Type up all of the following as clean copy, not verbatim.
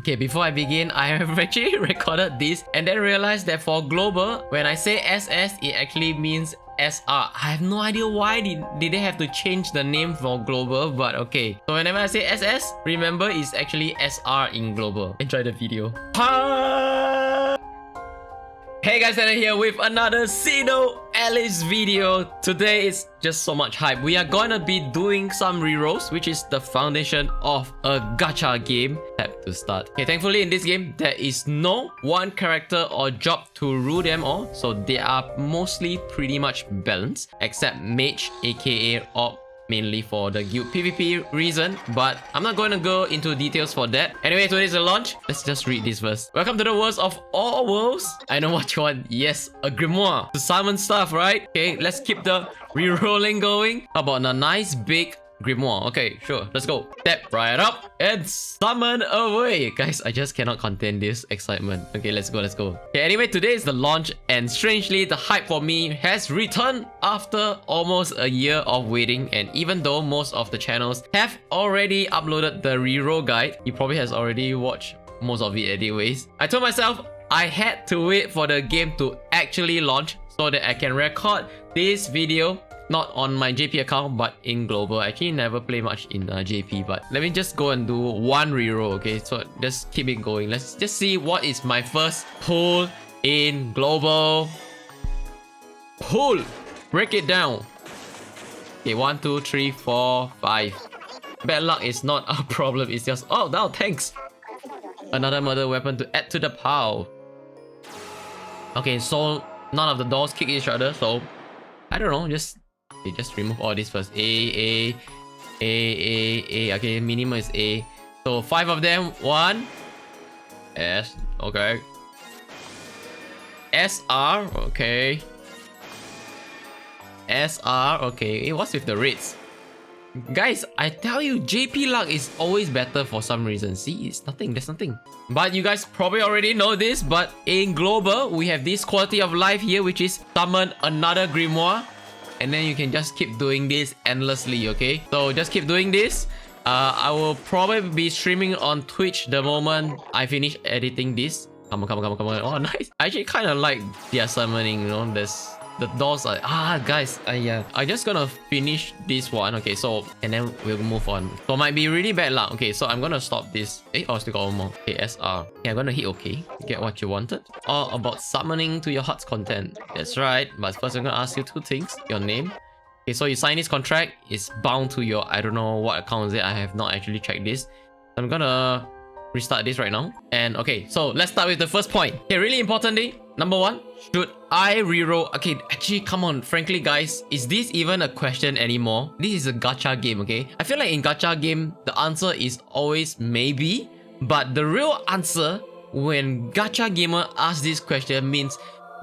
Okay, before I begin, I have actually recorded this and then realized that for global, when I say SS, it actually means SR. I have no idea why did they have to change the name for global, but okay. So whenever I say SS, remember it's actually SR in global. Enjoy the video. Hey guys, Tanna here with another SINoALICE video. Today is just so much hype. We are gonna be doing some rerolls, which is the foundation of a gacha game. Tap to start. Okay, thankfully in this game, there is no one character or job to rule them all. So they are mostly pretty much balanced, except Mage, aka Orb, mainly for the guild PvP reason, but I'm not going to go into details for that. Anyway, today's a launch. Let's just read this verse. Welcome to the worlds of all worlds. I know what you want. Yes, a grimoire to summon stuff, right? Okay, let's keep the rerolling going. How about a nice big grimoire? Okay, sure. Let's go. Step right up and summon away. Guys, I just cannot contain this excitement. Okay, let's go, let's go. Okay, anyway, today is the launch and strangely, the hype for me has returned after almost a year of waiting. And even though most of the channels have already uploaded the reroll guide, you probably has already watched most of it anyways. I told myself I had to wait for the game to actually launch so that I can record this video not on my JP account, but in global. I actually never play much in JP, but let me just go and do one reroll, okay? So just keep it going. Let's just see what is my first pull in global. Pull! Break it down. Okay, 1, 2, 3, 4, 5. Bad luck is not a problem, it's just... Oh, no, thanks! Another murder weapon to add to the pile. Okay, so none of the dolls kick each other, so... I don't know, just remove all this first. A. Okay, minimum is A. So 5 of them. 1. S. Okay. SR. Okay. SR. Okay. Hey, what's with the rates? Guys, I tell you, JP luck is always better for some reason. See, it's nothing. There's nothing. But you guys probably already know this, but in global, we have this quality of life here, which is summon another grimoire. And then you can just keep doing this endlessly, okay? So just keep doing this. I will probably be streaming on Twitch the moment I finish editing this. Come on. Oh, nice. I actually kind of like their summoning, you know? There's the dolls are... guys. Yeah. I'm just gonna finish this one. Okay, so... And then we'll move on. So might be really bad luck. Okay, so I'm gonna stop this. Oh, still got one more. Okay, SR. Okay, I'm gonna hit OK. Get what you wanted. All about summoning to your heart's content. That's right. But first I'm gonna ask you 2 things. Your name. Okay, so you sign this contract. It's bound to your... I don't know what account is it. I have not actually checked this. I'm gonna restart this right now. And okay, so let's start with the first point. Okay, really importantly, number 1, should I reroll? Okay, actually, come on. Frankly, guys, is this even a question anymore? This is a gacha game, okay? I feel like in gacha game, the answer is always maybe. But the real answer when gacha gamer asks this question means,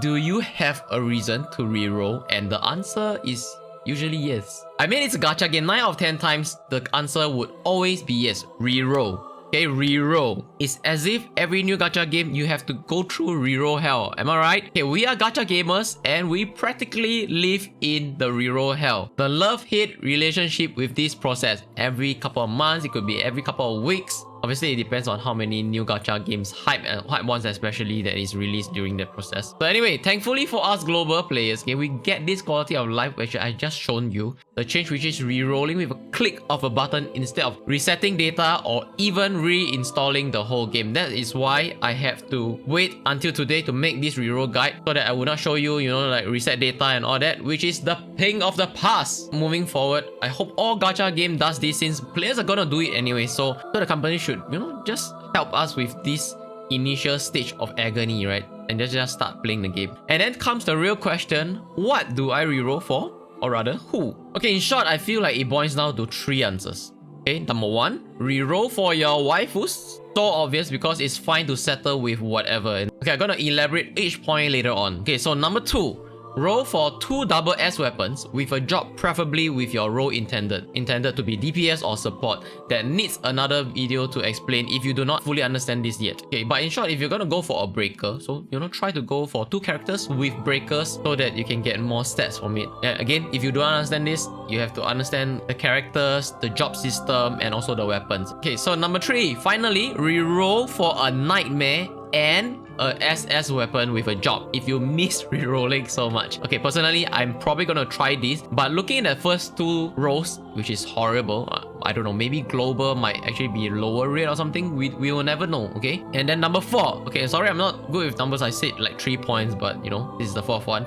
do you have a reason to reroll? And the answer is usually yes. I mean, it's a gacha game. 9 out of 10 times, the answer would always be yes. Reroll. Okay, reroll. It's as if every new gacha game, you have to go through reroll hell. Am I right? Okay, we are gacha gamers and we practically live in the reroll hell. The love-hate relationship with this process. Every couple of months, it could be every couple of weeks. Obviously, it depends on how many new gacha games, hype ones especially, that is released during that process. So anyway, thankfully for us global players, okay, we get this quality of life which I just shown you. The change which is re-rolling with a click of a button instead of resetting data or even reinstalling the whole game. That is why I have to wait until today to make this reroll guide so that I will not show you, you know, like reset data and all that, which is the thing of the past. Moving forward, I hope all gacha game does this since players are gonna do it anyway. So the company should, you know, just help us with this initial stage of agony, right? And just start playing the game. And then comes the real question, what do I reroll for? Or rather, who? Okay, in short, I feel like it boils down to 3 answers. Okay, number 1, reroll for your waifus. So obvious because it's fine to settle with whatever. Okay, I'm gonna elaborate each point later on. Okay, so number 2, Roll for 2 double S weapons with a job, preferably with your role intended to be DPS or support. That needs another video to explain if you do not fully understand this yet. Okay, but in short, if you're gonna go for a breaker, so try to go for 2 characters with breakers so that you can get more stats from it. Again, if you don't understand this, you have to understand the characters, the job system, and also the weapons. Okay, so number 3, finally, reroll for a nightmare and a SS weapon with a job if you miss rerolling so much. Okay, personally, I'm probably gonna try this, but looking at the first 2 rolls, which is horrible, I don't know, maybe global might actually be lower rate or something. We will never know, okay? And then number 4, okay, sorry, I'm not good with numbers. I said like 3 points, but this is the 4th one.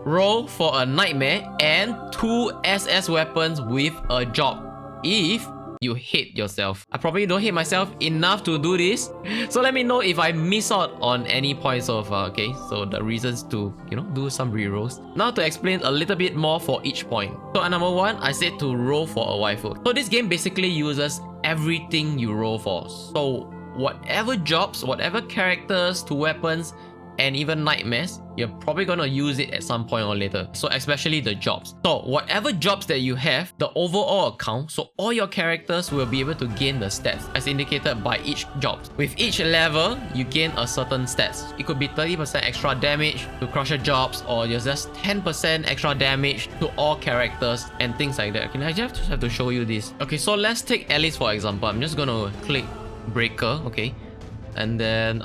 Roll for a nightmare and 2 SS weapons with a job if you hate yourself. I probably don't hate myself enough to do this, so let me know if I miss out on any points of okay, so the reasons to do some rerolls. Now to explain a little bit more for each point. So at number 1, I said to roll for a waifu. So this game basically uses everything you roll for. So whatever jobs, whatever characters to weapons, and even nightmares, you're probably gonna use it at some point or later. So especially the jobs. So whatever jobs that you have, the overall account, so all your characters will be able to gain the stats as indicated by each job. With each level, you gain a certain stats. It could be 30% extra damage to crusher jobs, or just 10% extra damage to all characters and things like that. Okay, I just have to show you this. Okay, so let's take Alice for example. I'm just gonna click breaker, okay? And then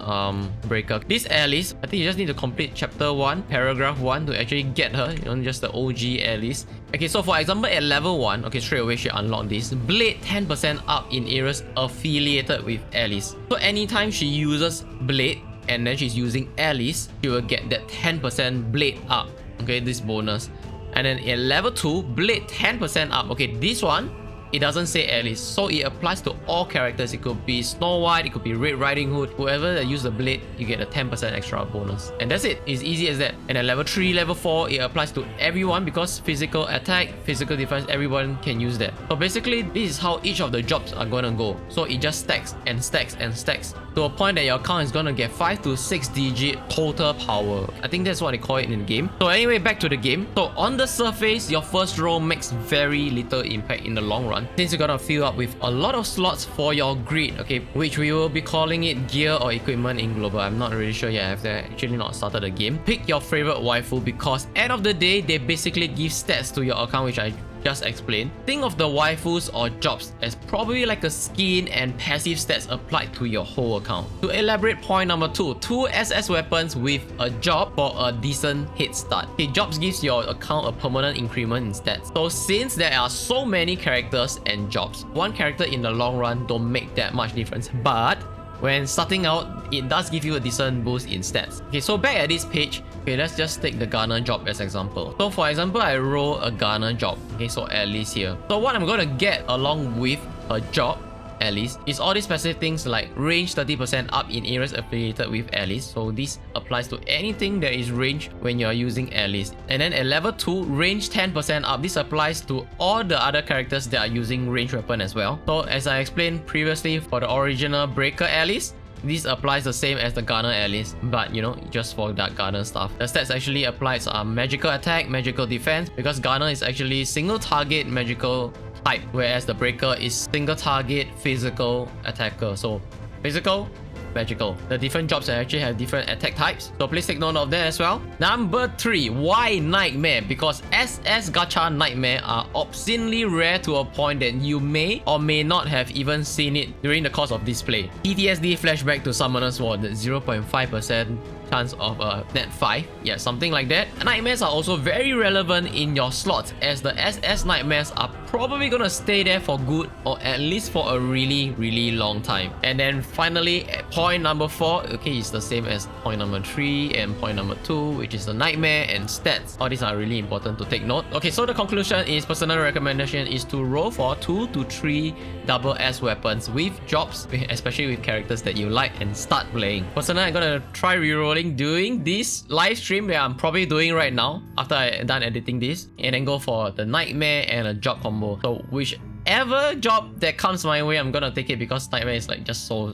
breaker. This Alice, I think you just need to complete chapter 1, paragraph 1 to actually get her, just the OG Alice. Okay, so for example at level 1, okay, straight away she unlocked this. Blade 10% up in areas affiliated with Alice. So anytime she uses Blade and then she's using Alice, she will get that 10% Blade up. Okay, this bonus. And then at level 2, Blade 10% up. Okay, this one, it doesn't say Alice, so it applies to all characters. It could be Snow White, it could be Red Riding Hood. Whoever that use the blade, you get a 10% extra bonus. And that's it. It's easy as that. And at level 3, level 4, it applies to everyone because physical attack, physical defense, everyone can use that. So basically, this is how each of the jobs are gonna go. So it just stacks and stacks and stacks to a point that your account is gonna get 5 to 6 digit total power. I think that's what they call it in the game. So anyway, back to the game. So on the surface, your first roll makes very little impact in the long run, since you're gonna fill up with a lot of slots for your grid, okay, which we will be calling it gear or equipment in global. I'm not really sure yet. I've actually not started the game. Pick your favorite waifu because end of the day, they basically give stats to your account, which I just explained. Think of the waifus or jobs as probably like a skin and passive stats applied to your whole account. To elaborate point number 2, 2 SS weapons with a job for a decent head start. Okay, jobs gives your account a permanent increment in stats. So since there are so many characters and jobs, one character in the long run don't make that much difference, but when starting out, it does give you a decent boost in stats. Okay, so back at this page, okay, let's just take the Gunner job as example. So for example, I roll a Gunner job. Okay, so Alice here. So what I'm gonna get along with a job, Alice, is all these specific things like range 30% up in areas affiliated with Alice. So this applies to anything that is range when you're using Alice. And then at level 2, range 10% up. This applies to all the other characters that are using range weapon as well. So as I explained previously for the original Breaker Alice, this applies the same as the Gunner Alice, but just for that Gunner stuff. The stats actually applies magical attack, magical defense, because Gunner is actually single target magical type, whereas the Breaker is single target physical attacker. So physical, magical. The different jobs actually have different attack types, so please take note of that as well. Number 3, why Nightmare? Because SS Gacha Nightmare are obscenely rare to a point that you may or may not have even seen it during the course of this play. PTSD flashback to Summoner's Sword, 0.5% chance of a net 5, yeah, something like that. Nightmares are also very relevant in your slots, as the SS Nightmares are probably gonna stay there for good, or at least for a really long time. And then finally, point number 4, okay, it's the same as point number 3 and point number 2, which is the Nightmare and stats. All these are really important to take note. Okay, so the conclusion is personal recommendation is to roll for 2 to 3 double S weapons with jobs, especially with characters that you like, and start playing. Personally, I'm gonna try rerolling during this live stream that I'm probably doing right now after I'm done editing this, and then go for the Nightmare and a job combo. So whichever whatever job that comes my way, I'm gonna take it because Nightmare is like just so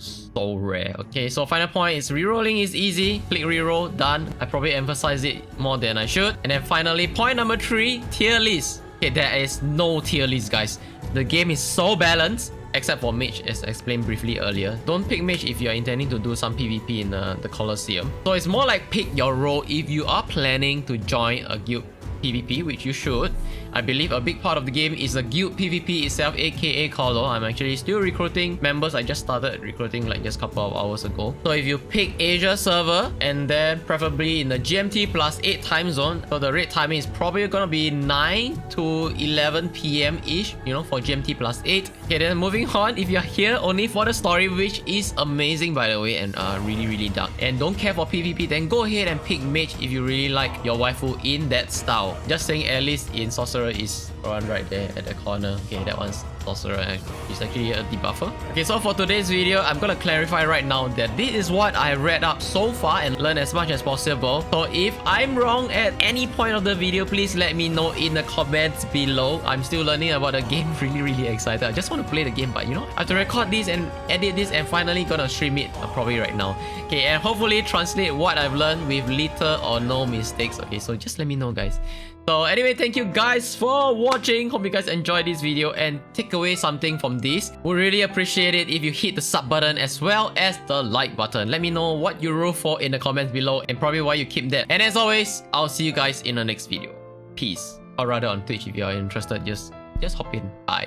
rare. Okay, so final point is rerolling is easy. Click reroll, done. I probably emphasize it more than I should. And then finally, point number 3, tier list. Okay, there is no tier list, guys. The game is so balanced. Except for Mage, as explained briefly earlier. Don't pick Mage if you're intending to do some PvP in the Colosseum. So it's more like pick your role if you are planning to join a guild PvP, which you should. I believe a big part of the game is the guild PvP itself, aka Colo. I'm actually still recruiting members. I just started recruiting like just a couple of hours ago. So if you pick Asia server and then preferably in the GMT plus 8 time zone, so the rate timing is probably gonna be 9 to 11 PM ish, you know, for GMT plus 8. Okay, then moving on, if you're here only for the story, which is amazing by the way, and really dark, and don't care for PvP, then go ahead and pick Mage if you really like your waifu in that style. Just saying, at least in Sorcerer is one right there at the corner. Okay, that one's Sorcerer. It's actually a debuffer. Okay, so for today's video, I'm gonna clarify right now that this is what I read up so far and learn as much as possible. So if I'm wrong at any point of the video, please let me know in the comments below. I'm still learning about the game. Really excited. I just want to play the game, but you know, I have to record this and edit this and finally gonna stream it probably right now. Okay, and hopefully translate what I've learned with little or no mistakes. Okay, so just let me know, guys. So anyway, thank you guys for watching. Hope you guys enjoyed this video and take away something from this. Would really appreciate it if you hit the sub button as well as the like button. Let me know what you roll for in the comments below and probably why you keep that. And as always, I'll see you guys in the next video. Peace. Or rather on Twitch if you are interested, just hop in. Bye.